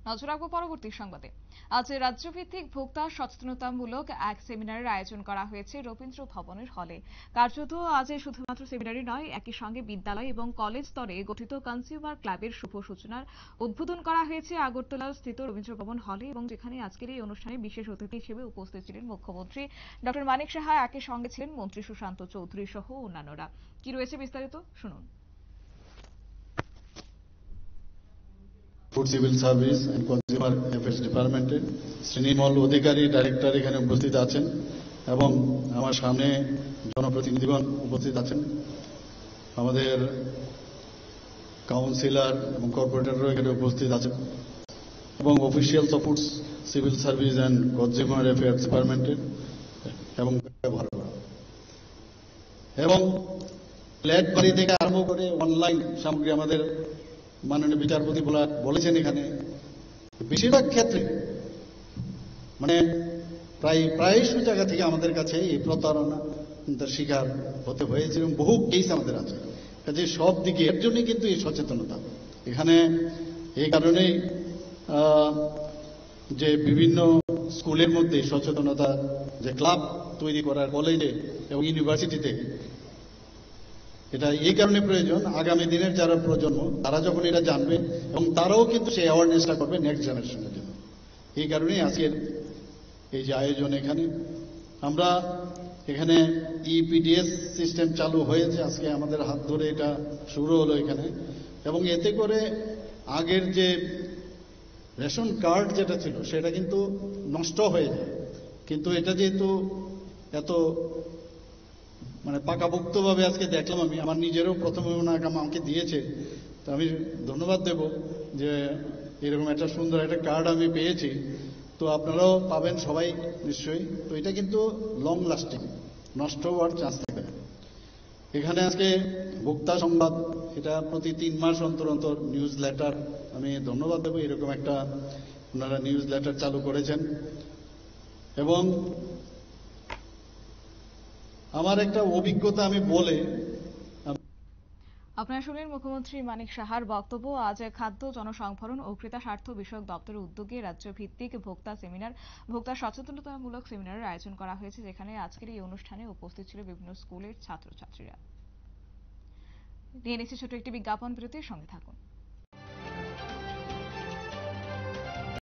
নজর রাখবো পরবর্তী সংবাদে। আজ রাজ্যভিত্তিক ভোক্তা সচেতনতামূলক এক সেমিনারের আয়োজন করা হয়েছে রবীন্দ্র ভবনের হলে। কার্যত আজ শুধুমাত্র সেমিনারই নয়, একই সঙ্গে বিদ্যালয় এবং কলেজ স্তরে গঠিত কনজিউমার ক্লাবের শুভ সূচনার উদ্বোধন করা হয়েছে আগরতলা স্থিত রবীন্দ্র ভবন হলে, এবং যেখানে আজকের এই অনুষ্ঠানে বিশেষ অতিথি হিসেবে উপস্থিত ছিলেন মুখ্যমন্ত্রী ডক্টর মানিক সাহা, একই সঙ্গে ছিলেন মন্ত্রী সুশান্ত চৌধুরী সহ অন্যান্যরা। কি রয়েছে বিস্তারিত শুনুন। Food civil service and consumer affairs ডিপার্টমেন্টের শ্রীনিমল অধিকারী ডাইরেক্টর এখানে উপস্থিত আছেন এবং আমার সামনে জনপ্রতিনিধিগণ উপস্থিত আছেন। আমাদের কাউন্সিলর এবং কর্পোরেটররাও এখানে উপস্থিত আছেন এবং officials of food civil service and consumer affairs ডিপার্টমেন্টের এবং এবং ফ্ল্যাট বাড়ি থেকে আরম্ভ করে অনলাইন সামগ্রী আমাদের মাননীয় বিচারপতি বলেছেন এখানে বেশিরভাগ ক্ষেত্রে মানে প্রায়শই জায়গা থেকে আমাদের কাছে এই প্রতারণা শিকার হতে হয়েছে এবং বহু কেস আমাদের আছে। কাজে সব দিকে এর জন্যই কিন্তু এই সচেতনতা এখানে। এই কারণেই যে বিভিন্ন স্কুলের মধ্যে সচেতনতা যে ক্লাব তৈরি করার কলেজে এবং ইউনিভার্সিটিতে, এটা এই কারণে প্রয়োজন, আগামী দিনের যারা প্রজন্ম তারা যখন এটা জানবে এবং তারাও কিন্তু সেই অ্যাওয়ারনেসটা করবে নেক্সট জেনারেশনের জন্য। এই কারণেই আজকের এই যে আয়োজন। এখানে আমরা এখানে ইপিডিএস সিস্টেম চালু হয়েছে, আজকে আমাদের হাত ধরে এটা শুরু হলো এখানে, এবং এতে করে আগের যে রেশন কার্ড যেটা ছিল সেটা কিন্তু নষ্ট হয়ে যায়, কিন্তু এটা যেহেতু এত মানে পাকাপোক্তভাবে আজকে দেখলাম, আমি আমার নিজেরও প্রথমে আমাকে দিয়েছে, তো আমি ধন্যবাদ দেব যে এরকম একটা সুন্দর একটা কার্ড আমি পেয়েছি। তো আপনারাও পাবেন সবাই নিশ্চয়ই। তো এটা কিন্তু লং লাস্টিং, নষ্ট হওয়ার চান্স থাকে না। এখানে আজকে ভোক্তা সংবাদ, এটা প্রতি 3 মাস অন্তর অন্তর নিউজ লেটার, আমি ধন্যবাদ দেব এরকম একটা ওনারা নিউজ লেটার চালু করেছেন। এবং আমার একটা অভিজ্ঞতা আমি বলে, আপনারা শুনলেন মুখ্যমন্ত্রী মানিক সাহার বক্তব্য। আজ খাদ্য জনসংভরণ ও ক্রেতা স্বার্থ বিষয়ক দপ্তরের উদ্যোগে রাজ্য ভিত্তিক ভোক্তা সচেতনতামূলক সেমিনারের আয়োজন করা হয়েছে, যেখানে আজকের এই অনুষ্ঠানে উপস্থিত ছিল বিভিন্ন স্কুলের ছাত্রছাত্রীরা। নিয়ে নিচ্ছে ছোট একটি বিজ্ঞাপন বিরতির সঙ্গে থাকুন।